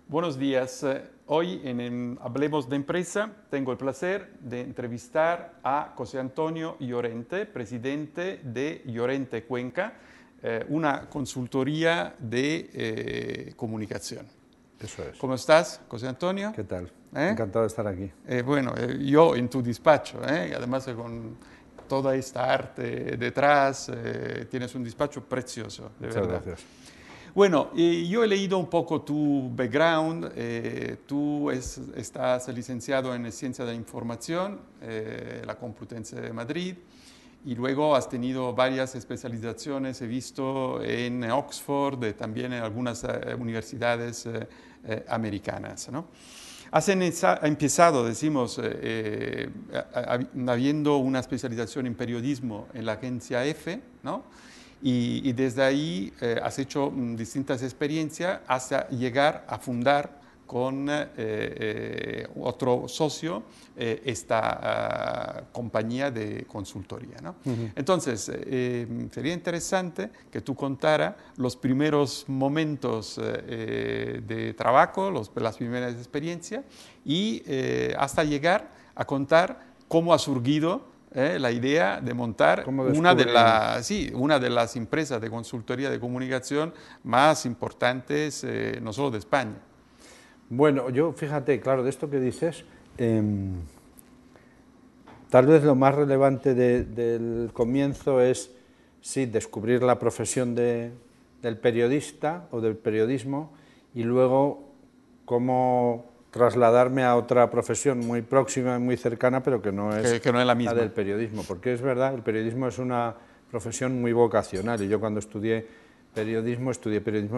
Buenos días. Hoy Hablemos de Empresa tengo el placer de entrevistar a José Antonio Llorente, presidente de Llorente Cuenca, una consultoría de comunicación. Eso es. ¿Cómo estás, José Antonio? ¿Qué tal? Encantado de estar aquí. Yo en tu despacho, además con toda esta arte detrás, tienes un despacho precioso, de Muchas verdad. gracias. Bueno, yo he leído un poco tu background. Tú estás licenciado en Ciencia de la Información, la Complutense de Madrid, y luego has tenido varias especializaciones, he visto en Oxford, también en algunas universidades americanas, ¿no? Has empezado, decimos, habiendo una especialización en periodismo en la agencia EFE, ¿no? Y desde ahí has hecho distintas experiencias hasta llegar a fundar con otro socio esta compañía de consultoría, ¿no? Entonces, sería interesante que tú contara los primeros momentos de trabajo, las primeras experiencias y hasta llegar a contar cómo ha surgido la idea de montar una de las empresas de consultoría de comunicación más importantes, no solo de España. Bueno, yo fíjate, claro, de esto que dices, tal vez lo más relevante del comienzo es, sí, descubrir la profesión del periodista o del periodismo y luego cómo trasladarme a otra profesión muy próxima y muy cercana, pero que no es la misma del periodismo, porque es verdad, el periodismo es una profesión muy vocacional y yo cuando estudié periodismo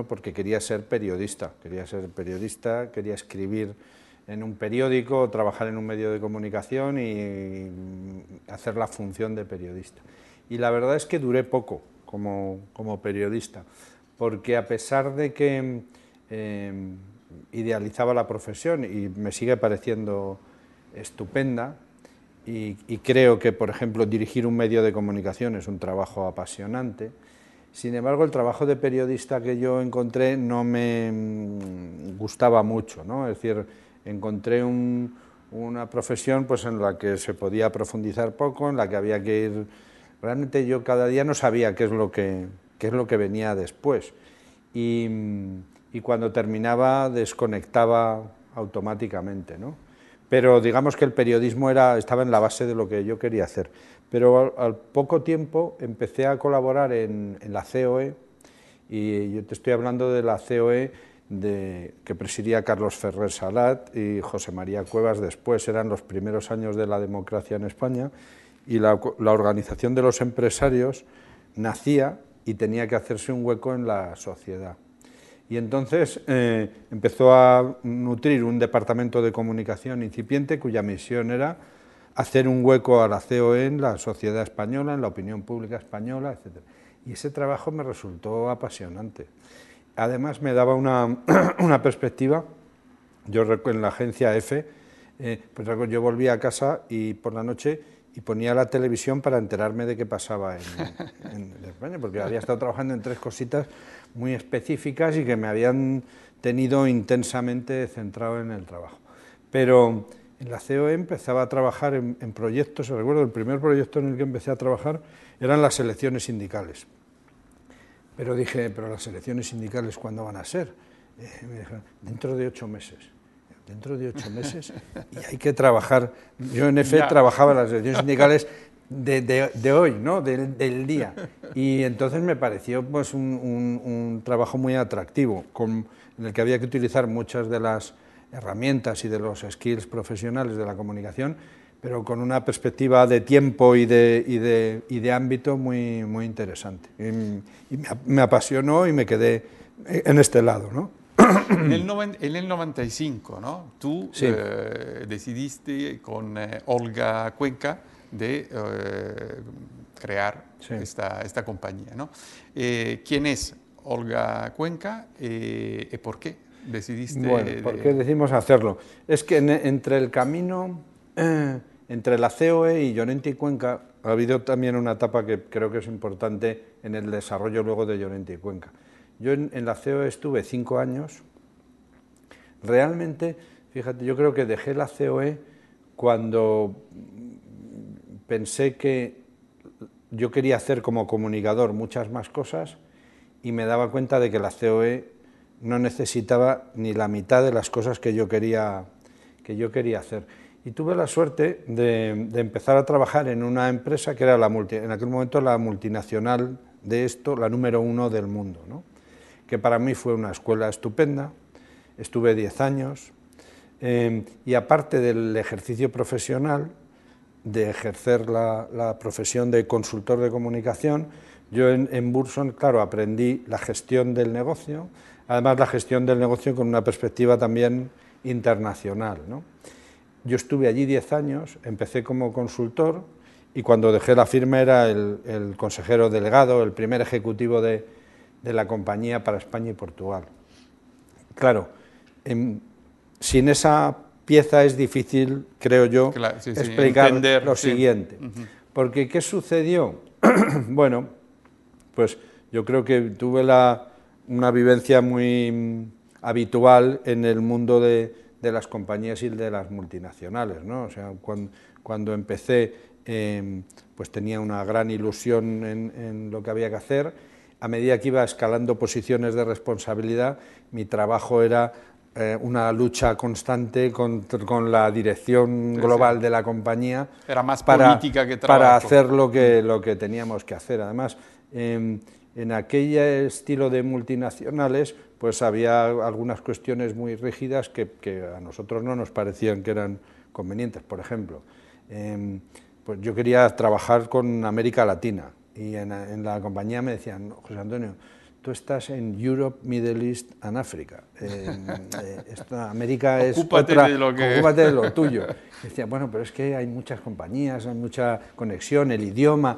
porque quería ser periodista, quería escribir en un periódico, trabajar en un medio de comunicación y hacer la función de periodista. Y la verdad es que duré poco como periodista, porque a pesar de que idealizaba la profesión y me sigue pareciendo estupenda, y creo que, por ejemplo, dirigir un medio de comunicación es un trabajo apasionante. Sin embargo, el trabajo de periodista que yo encontré no me gustaba mucho, ¿no? Es decir, encontré una profesión pues, en la que se podía profundizar poco, en la que había que ir... Realmente yo cada día no sabía qué es lo que venía después. Y cuando terminaba desconectaba automáticamente, ¿no? Pero digamos que el periodismo estaba en la base de lo que yo quería hacer. Pero al poco tiempo empecé a colaborar en la COE, y yo te estoy hablando de la COE que presidía Carlos Ferrer Salat y José María Cuevas después, eran los primeros años de la democracia en España, y la organización de los empresarios nacía y tenía que hacerse un hueco en la sociedad. Y entonces empezó a nutrir un departamento de comunicación incipiente cuya misión era hacer un hueco a la COE en la sociedad española, en la opinión pública española, etc. Y ese trabajo me resultó apasionante. Además me daba una perspectiva. Yo en la agencia EFE, pues yo volvía a casa y por la noche y ponía la televisión para enterarme de qué pasaba en España, porque había estado trabajando en tres cositas muy específicas y que me habían tenido intensamente centrado en el trabajo. Pero en la COE empezaba a trabajar en proyectos. Recuerdo el primer proyecto en el que empecé a trabajar eran las elecciones sindicales. Pero dije, ¿pero las elecciones sindicales cuándo van a ser? Me dijeron, dentro de 8 meses. Dentro de 8 meses, y hay que trabajar. Yo en EFE trabajaba en las elecciones sindicales de hoy, ¿no? del día. Y entonces me pareció pues, un trabajo muy atractivo, en el que había que utilizar muchas de las herramientas y de los skills profesionales de la comunicación, pero con una perspectiva de tiempo y de ámbito muy, muy interesante. Y me apasionó y me quedé en este lado, ¿no? En el 95, ¿no? Tú Sí. decidiste con Olga Cuenca de crear esta compañía, ¿no? ¿Quién es Olga Cuenca y por qué decidiste? Bueno, ¿por qué decidimos hacerlo? Es que entre el camino, entre la COE y Llorente y Cuenca, ha habido también una etapa que creo que es importante en el desarrollo luego de Llorente y Cuenca. Yo en la COE estuve 5 años. Realmente, fíjate, yo creo que dejé la COE cuando pensé que yo quería hacer como comunicador muchas más cosas y me daba cuenta de que la COE no necesitaba ni la mitad de las cosas que yo quería hacer. Y tuve la suerte de empezar a trabajar en una empresa que era en aquel momento la multinacional de esto, la número 1 del mundo, ¿no? Que para mí fue una escuela estupenda, estuve 10 años, y aparte del ejercicio profesional, de ejercer la profesión de consultor de comunicación, yo en Burson, claro, aprendí la gestión del negocio, además la gestión del negocio con una perspectiva también internacional, ¿no? Yo estuve allí 10 años, empecé como consultor y cuando dejé la firma era el consejero delegado, el primer ejecutivo de la compañía para España y Portugal. Claro, sin esa pieza es difícil, creo yo, claro, sí, explicar entender, lo siguiente. Porque, ¿qué sucedió? Bueno, pues yo creo que tuve una vivencia muy habitual en el mundo de las compañías y de las multinacionales, ¿no? O sea, cuando empecé, pues tenía una gran ilusión en lo que había que hacer. A medida que iba escalando posiciones de responsabilidad, mi trabajo era una lucha constante con la dirección global de la compañía. Era más política que trabajo. Para hacer lo que teníamos que hacer. Además, en aquel estilo de multinacionales, pues había algunas cuestiones muy rígidas que a nosotros no nos parecían que eran convenientes. Por ejemplo, pues yo quería trabajar con América Latina y en la compañía me decían, José Antonio, tú estás en Europe, Middle East and Africa. América es otra, ocúpate de lo tuyo. Y decía, bueno, pero es que hay muchas compañías, hay mucha conexión, el idioma,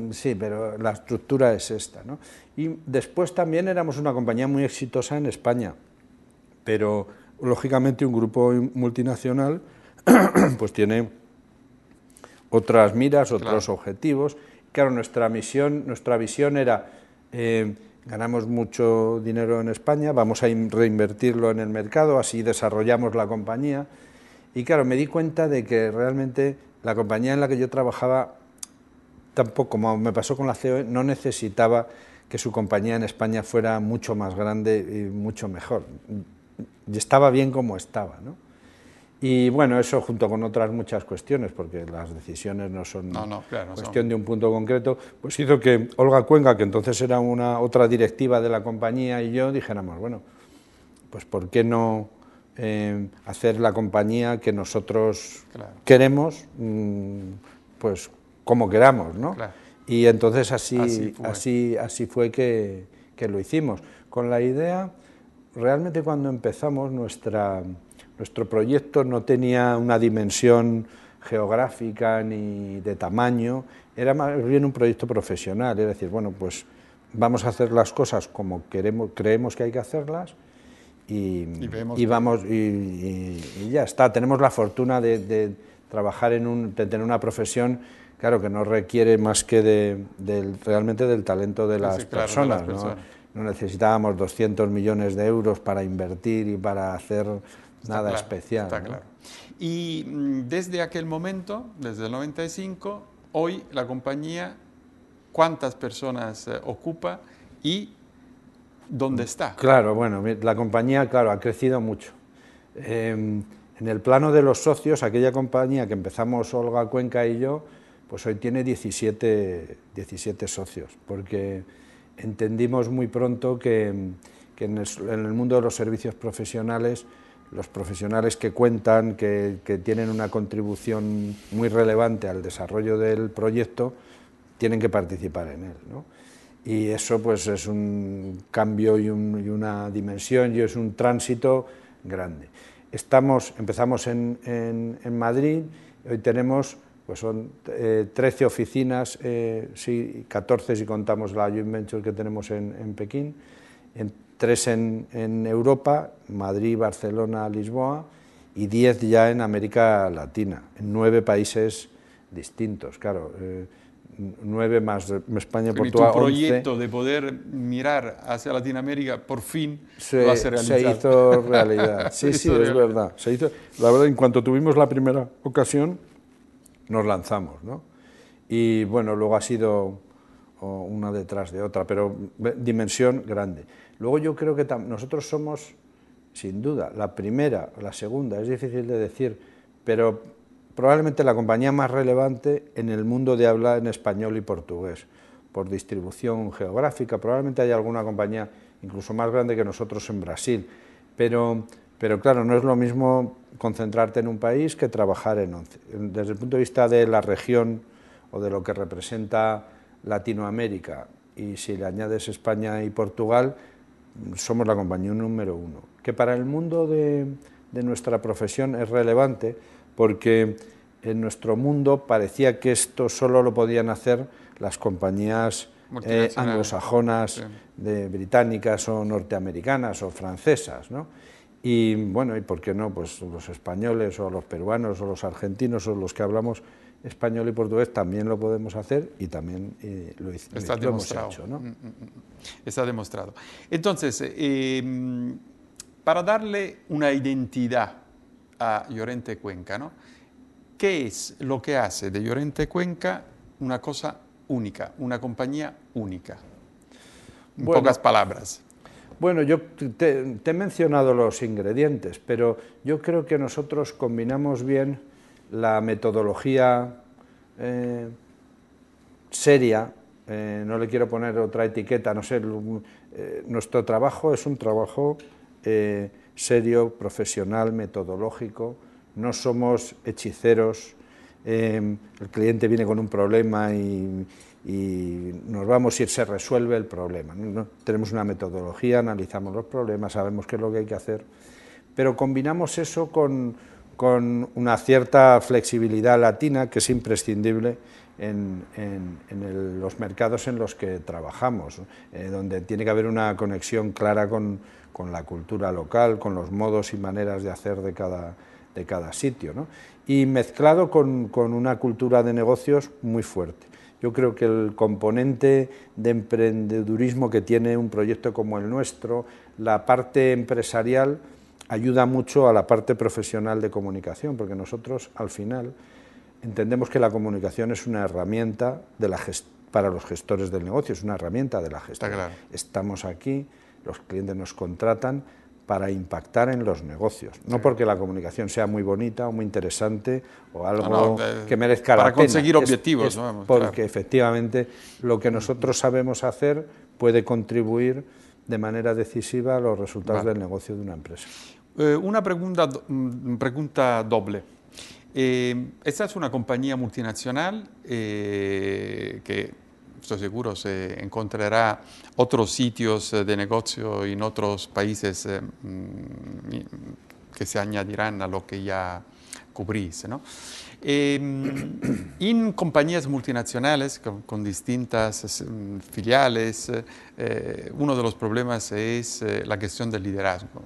sí, pero la estructura es esta, ¿no? Y después también éramos una compañía muy exitosa en España, pero lógicamente un grupo multinacional pues tiene otras miras, otros objetivos. Claro, nuestra visión era, ganamos mucho dinero en España, vamos a reinvertirlo en el mercado, así desarrollamos la compañía. Y claro, me di cuenta de que realmente la compañía en la que yo trabajaba, tampoco, como me pasó con la COE, no necesitaba que su compañía en España fuera mucho más grande y mucho mejor. Y estaba bien como estaba, ¿no? Y bueno, eso junto con otras muchas cuestiones, porque las decisiones no son cuestión de un punto concreto, pues hizo que Olga Cuenca, que entonces era otra directiva de la compañía, y yo dijéramos, bueno, pues ¿por qué no hacer la compañía que nosotros queremos, pues como queramos, ¿no? Claro. Y entonces así fue que lo hicimos. Con la idea, realmente cuando empezamos nuestro proyecto no tenía una dimensión geográfica ni de tamaño, era más bien un proyecto profesional, es decir, bueno, pues vamos a hacer las cosas como creemos que hay que hacerlas y ya está. Tenemos la fortuna de trabajar de tener una profesión, claro, que no requiere más que realmente del talento de las personas, ¿no? No necesitábamos 200 millones de euros para invertir y para hacer nada especial. Está claro. Y desde aquel momento, desde el 95, hoy la compañía, ¿cuántas personas ocupa y dónde está? Claro, bueno, la compañía, claro, ha crecido mucho. En el plano de los socios, aquella compañía que empezamos Olga Cuenca y yo, pues hoy tiene 17 socios, porque entendimos muy pronto que en el mundo de los servicios profesionales, los profesionales que cuentan, que tienen una contribución muy relevante al desarrollo del proyecto, tienen que participar en él, ¿no? Y eso pues es un cambio y una dimensión y es un tránsito grande. Empezamos en Madrid, hoy tenemos, pues son 13 oficinas, 14 si contamos la joint venture que tenemos en Pekín, 3 en Europa, Madrid, Barcelona, Lisboa, y 10 ya en América Latina, en 9 países distintos. Claro, 9 más España y Quindi Portugal, tu 11. proyecto de poder mirar hacia Latinoamérica por fin lo has realizado. Se hizo realidad. Sí, Se sí, hizo es realidad. verdad. Se hizo, la verdad, en cuanto tuvimos la primera ocasión, nos lanzamos, ¿no? Y bueno, luego ha sido una detrás de otra, pero dimensión grande. Luego yo creo que nosotros somos, sin duda, la primera, la segunda, es difícil de decir, pero probablemente la compañía más relevante en el mundo de habla en español y portugués, por distribución geográfica. Probablemente haya alguna compañía incluso más grande que nosotros en Brasil, pero claro, no es lo mismo concentrarte en un país que trabajar en 11. Desde el punto de vista de la región o de lo que representa Latinoamérica, y si le añades España y Portugal, somos la compañía número 1, que para el mundo de nuestra profesión es relevante, porque en nuestro mundo parecía que esto solo lo podían hacer las compañías anglosajonas, británicas o norteamericanas o francesas, ¿no? Y bueno, ¿y por qué no? Pues los españoles o los peruanos o los argentinos o los que hablamos español y portugués también lo podemos hacer, y también lo hemos hecho, ¿no? Está demostrado. Entonces, para darle una identidad a Llorente Cuenca, ¿no? ¿Qué es lo que hace de Llorente Cuenca una cosa única, una compañía única? En pocas palabras. Bueno, yo te he mencionado los ingredientes, pero yo creo que nosotros combinamos bien la metodología seria, no le quiero poner otra etiqueta, no sé, nuestro trabajo es un trabajo serio, profesional, metodológico, no somos hechiceros, el cliente viene con un problema y nos vamos y se resuelve el problema, ¿no? Tenemos una metodología, analizamos los problemas, sabemos qué es lo que hay que hacer, pero combinamos eso con una cierta flexibilidad latina que es imprescindible en los mercados en los que trabajamos, donde tiene que haber una conexión clara con la cultura local, con los modos y maneras de hacer de cada sitio, ¿no? Y mezclado con una cultura de negocios muy fuerte. Yo creo que el componente de emprendedurismo que tiene un proyecto como el nuestro, la parte empresarial, ayuda mucho a la parte profesional de comunicación, porque nosotros, al final, entendemos que la comunicación es una herramienta para los gestores del negocio, es una herramienta de la gestión. Está claro. Estamos aquí, los clientes nos contratan para impactar en los negocios, no porque la comunicación sea muy bonita o muy interesante o algo que merezca la pena. Para conseguir objetivos, ¿no? Porque efectivamente lo que nosotros sabemos hacer puede contribuir de manera decisiva a los resultados del negocio de una empresa. Una pregunta doble. Esta es una compañía multinacional que estoy seguro se encontrará otros sitios de negocio en otros países que se añadirán a lo que ya cubrís, ¿no? En compañías multinacionales con distintas filiales, uno de los problemas es la cuestión del liderazgo.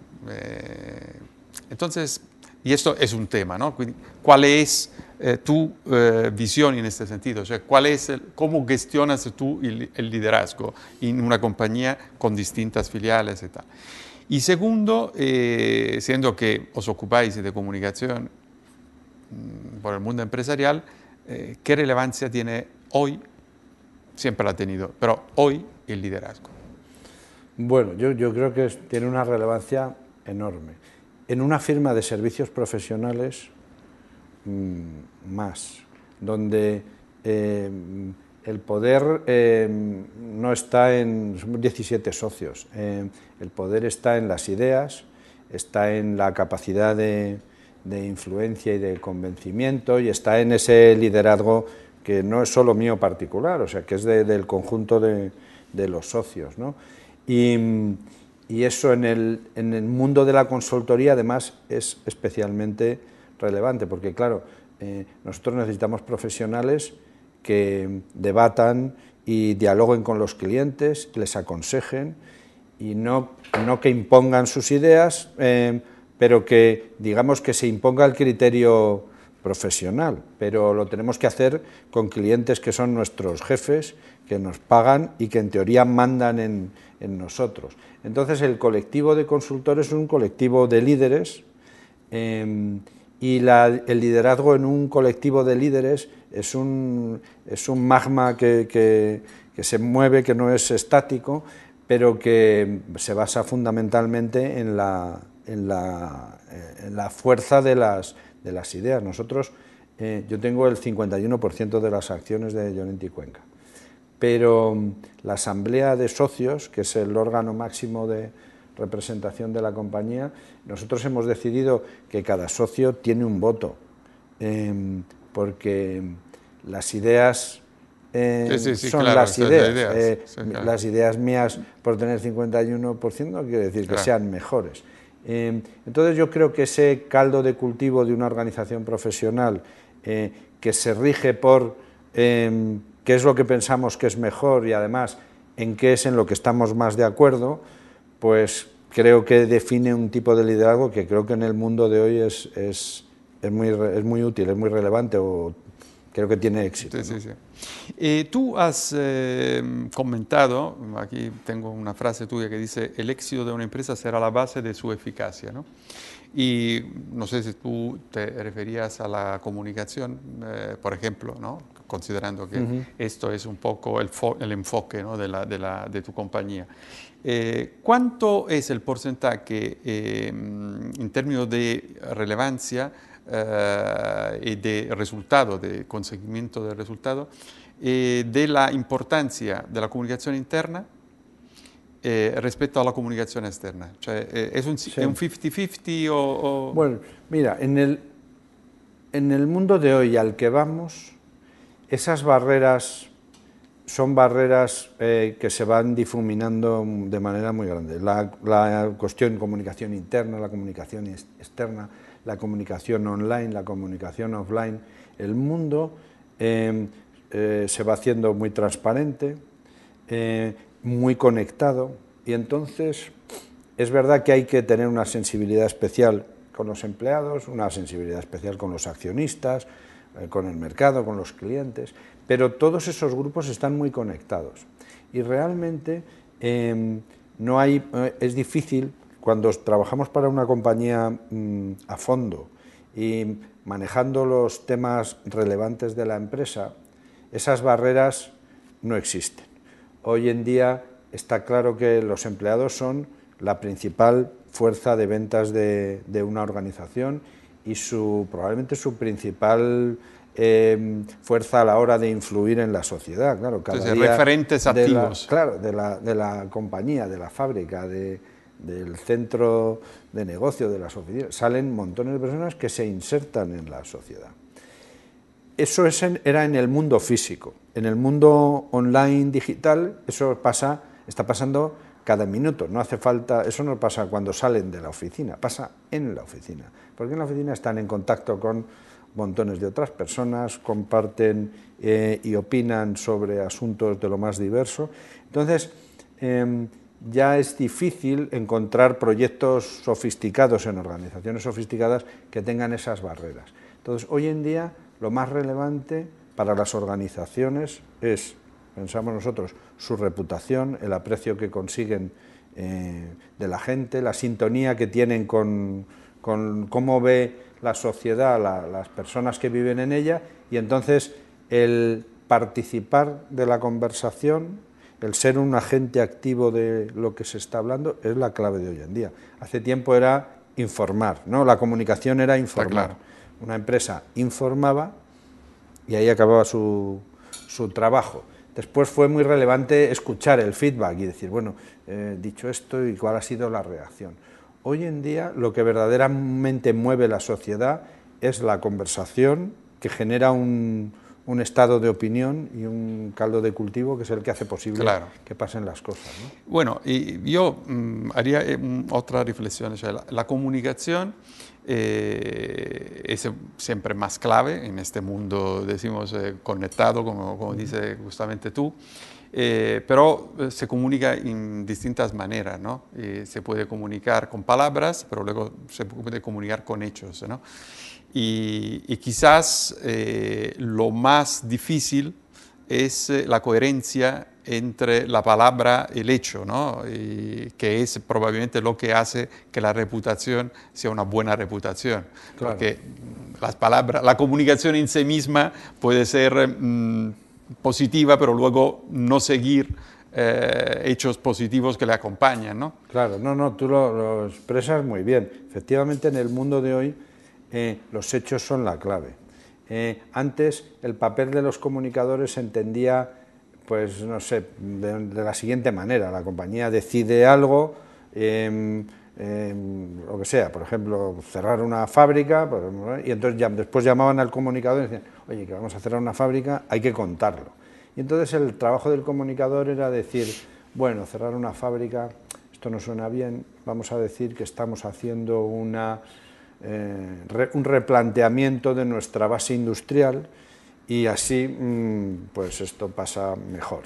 Entonces, y esto es un tema, ¿no? ¿Cuál es tu visión en este sentido? O sea, ¿cómo gestionas tú el liderazgo en una compañía con distintas filiales y tal? Y segundo, siendo que os ocupáis de comunicación por el mundo empresarial, ¿qué relevancia tiene hoy? Siempre la ha tenido, pero hoy el liderazgo. Bueno, yo creo que tiene una relevancia enorme. En una firma de servicios profesionales, más, donde el poder no está somos 17 socios, el poder está en las ideas, está en la capacidad de influencia y de convencimiento, y está en ese liderazgo que no es solo mío particular, o sea, que es del conjunto de los socios, ¿no? Y eso en el mundo de la consultoría además es especialmente relevante, porque claro, nosotros necesitamos profesionales que debatan y dialoguen con los clientes, les aconsejen y no que impongan sus ideas, pero que digamos que se imponga el criterio profesional, pero lo tenemos que hacer con clientes que son nuestros jefes, que nos pagan y que en teoría mandan en nosotros. Entonces el colectivo de consultores es un colectivo de líderes y el liderazgo en un colectivo de líderes es un magma que se mueve, que no es estático, pero que se basa fundamentalmente en la fuerza de las ideas. Nosotros, yo tengo el 51% de las acciones de Llorente y Cuenca, pero la asamblea de socios, que es el órgano máximo de representación de la compañía, nosotros hemos decidido que cada socio tiene un voto, porque las ideas son claro, las ideas. claro. Las ideas mías, por tener 51%, no quiere decir que sean mejores. Entonces yo creo que ese caldo de cultivo de una organización profesional que se rige por qué es lo que pensamos que es mejor y además en qué es en lo que estamos más de acuerdo, pues creo que define un tipo de liderazgo que creo que en el mundo de hoy es muy útil, es muy relevante, o creo que tiene éxito. Sí, sí, sí. Tú has comentado, aquí tengo una frase tuya que dice: el éxito de una empresa será la base de su eficacia, ¿no? Y no sé si tú te referías a la comunicación, por ejemplo, ¿no? Considerando que esto es un poco el enfoque, ¿no? de tu compañía. ¿Cuánto es el porcentaje en términos de relevancia y de resultado, de conseguimiento del resultado, de la importancia de la comunicación interna respecto a la comunicación externa? Cioè, ¿es un 50-50 o...? Bueno, mira, en el mundo de hoy al que vamos, esas barreras son barreras que se van difuminando de manera muy grande. La cuestión de comunicación interna, la comunicación externa, la comunicación online, la comunicación offline, el mundo se va haciendo muy transparente, muy conectado, y entonces es verdad que hay que tener una sensibilidad especial con los empleados, una sensibilidad especial con los accionistas, con el mercado, con los clientes, pero todos esos grupos están muy conectados y realmente es difícil cuando trabajamos para una compañía a fondo y manejando los temas relevantes de la empresa, esas barreras no existen. Hoy en día está claro que los empleados son la principal fuerza de ventas de una organización y probablemente su principal fuerza a la hora de influir en la sociedad. Claro, cada Entonces, día referentes activos. de la compañía, de la fábrica, del centro de negocio, de las oficinas, salen montones de personas que se insertan en la sociedad. Eso era en el mundo físico. En el mundo online digital eso está pasando cada minuto. No hace falta, eso no pasa cuando salen de la oficina, pasa en la oficina, porque en la oficina están en contacto con montones de otras personas, comparten y opinan sobre asuntos de lo más diverso. Entonces, ya es difícil encontrar proyectos sofisticados en organizaciones sofisticadas que tengan esas barreras. Entonces, hoy en día, lo más relevante para las organizaciones es, pensamos nosotros, su reputación, el aprecio que consiguen de la gente, la sintonía que tienen con cómo ve la sociedad, las personas que viven en ella, y entonces el participar de la conversación, el ser un agente activo de lo que se está hablando, es la clave de hoy en día. Hace tiempo era informar, ¿no? La comunicación era informar. Claro. Una empresa informaba y ahí acababa su trabajo. Después fue muy relevante escuchar el feedback y decir, bueno, dicho esto, ¿y cuál ha sido la reacción? Hoy en día lo que verdaderamente mueve la sociedad es la conversación, que genera un estado de opinión y un caldo de cultivo que es el que hace posible que pasen las cosas, ¿no? Bueno, y yo haría otra reflexión. O sea, la comunicación es siempre más clave en este mundo, decimos, conectado, como dice justamente tú. pero se comunica en distintas maneras, ¿no? Se puede comunicar con palabras, pero luego se puede comunicar con hechos, ¿no? Y quizás lo más difícil es la coherencia entre la palabra y el hecho, ¿no? Y que es probablemente lo que hace que la reputación sea una buena reputación. Claro. Porque las palabras, la comunicación en sí misma puede ser positiva, pero luego no seguir hechos positivos que le acompañan, ¿no? Claro, no, tú lo expresas muy bien. Efectivamente, en el mundo de hoy los hechos son la clave. Antes el papel de los comunicadores se entendía, pues no sé, de la siguiente manera: la compañía decide algo, lo que sea, por ejemplo, cerrar una fábrica, y entonces después llamaban al comunicador y decían, oye, que vamos a cerrar una fábrica, hay que contarlo. Y entonces el trabajo del comunicador era decir, bueno, cerrar una fábrica, esto no suena bien, vamos a decir que estamos haciendo un replanteamiento de nuestra base industrial y así pues esto pasa mejor.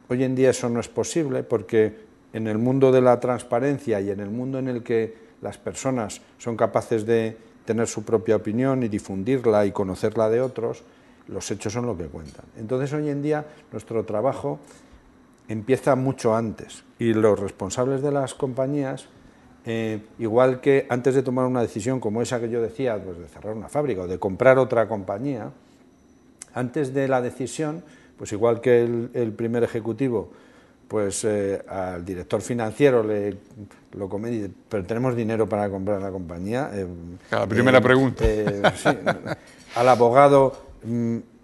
Hoy en día eso no es posible porque en el mundo de la transparencia y en el mundo en el que las personas son capaces de tener su propia opinión y difundirla y conocerla de otros, los hechos son lo que cuentan. Entonces hoy en día nuestro trabajo empieza mucho antes y los responsables de las compañías, igual que antes de tomar una decisión como esa que yo decía, pues de cerrar una fábrica o de comprar otra compañía, antes de la decisión, pues igual que el primer ejecutivo, pues al director financiero lo comenta, pero tenemos dinero para comprar la compañía. La primera pregunta. Sí, al abogado,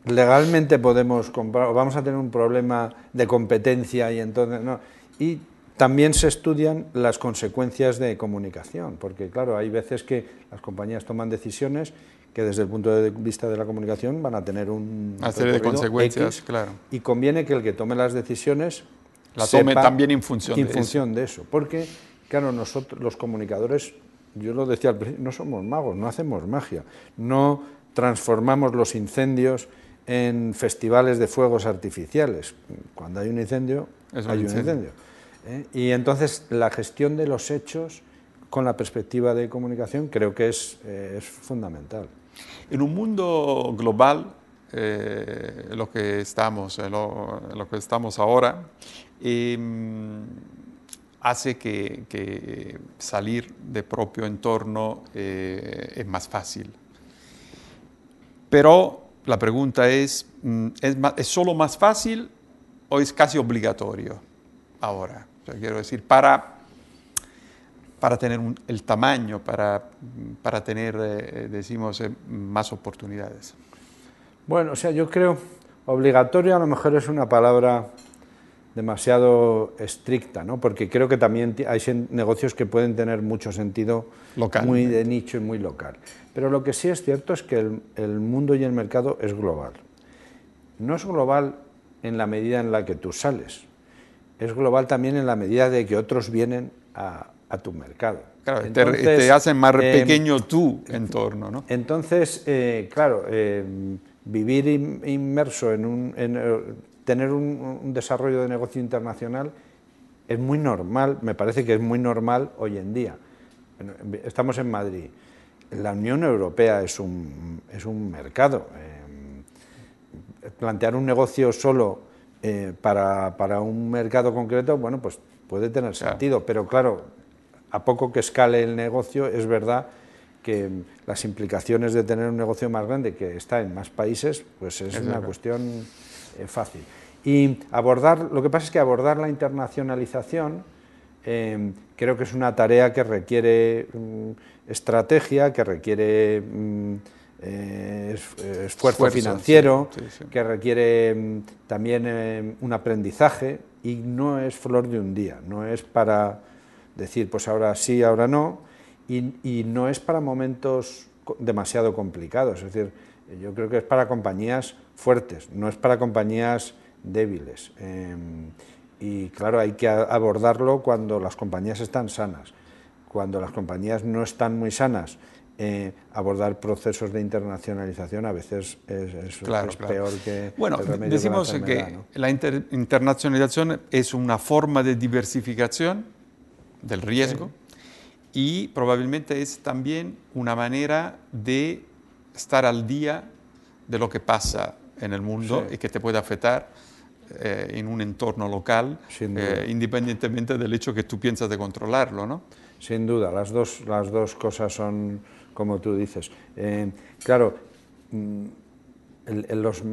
legalmente podemos comprar, o vamos a tener un problema de competencia y entonces no. Y también se estudian las consecuencias de comunicación, porque claro, hay veces que las compañías toman decisiones que desde el punto de vista de la comunicación van a tener una serie de consecuencias, X, claro. Y conviene que el que tome las decisiones la tome también en función de eso. Porque, claro, nosotros los comunicadores, yo lo decía al principio, no somos magos, no hacemos magia, no transformamos los incendios en festivales de fuegos artificiales. Cuando hay un incendio, hay un incendio. Y entonces la gestión de los hechos con la perspectiva de comunicación creo que es fundamental. En un mundo global, lo que estamos ahora, hace que salir de propio entorno es más fácil. Pero la pregunta ¿es solo más fácil o es casi obligatorio ahora? O sea, quiero decir, para tener el tamaño, para tener, decimos, más oportunidades. Bueno, o sea, yo creo, obligatorio a lo mejor es una palabra demasiado estricta, ¿no? Porque creo que también hay negocios que pueden tener mucho sentido muy de nicho y muy local. Pero lo que sí es cierto es que el mundo y el mercado es global. No es global en la medida en la que tú sales, es global también en la medida de que otros vienen a tu mercado. Claro, entonces, te hacen más pequeño tu entorno, ¿no? Entonces, claro, vivir inmerso tener un desarrollo de negocio internacional es muy normal, me parece que es muy normal hoy en día. Estamos en Madrid, la Unión Europea es un mercado. Plantear un negocio solo para un mercado concreto, bueno, pues puede tener sentido, pero claro, a poco que escale el negocio, es verdad que las implicaciones de tener un negocio más grande que está en más países, pues es una cuestión fácil. Y lo que pasa es que abordar la internacionalización creo que es una tarea que requiere estrategia, que requiere esfuerzo financiero, sí. Que requiere también un aprendizaje y no es flor de un día, no es para decir pues ahora sí, ahora no, y no es para momentos demasiado complicados, es decir, yo creo que es para compañías fuertes, no es para compañías débiles. Y claro, hay que abordarlo cuando las compañías están sanas. Cuando las compañías no están muy sanas abordar procesos de internacionalización a veces es peor que bueno, el remedio decimos que la enfermedad, ¿no? la internacionalización es una forma de diversificación del riesgo y probablemente es también una manera de estar al día de lo que pasa en el mundo y que te puede afectar en un entorno local, independientemente del hecho que tú piensas de controlarlo, ¿no? Sin duda, las dos cosas son como tú dices. Claro, los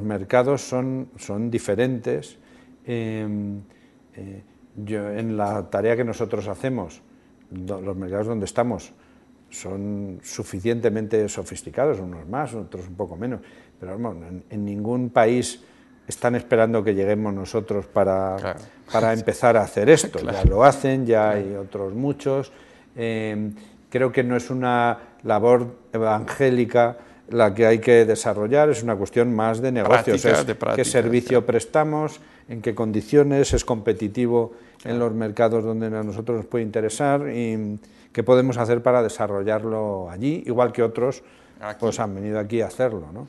mercados son diferentes. En la tarea que nosotros hacemos, los mercados donde estamos son suficientemente sofisticados, unos más, otros un poco menos, pero bueno, en ningún país están esperando que lleguemos nosotros para empezar a hacer esto. Ya lo hacen, ya hay otros muchos. Creo que no es una labor evangélica la que hay que desarrollar, es una cuestión más de negocios, qué servicio prestamos, en qué condiciones, es competitivo en los mercados donde a nosotros nos puede interesar y qué podemos hacer para desarrollarlo allí, igual que otros pues han venido aquí a hacerlo, ¿no?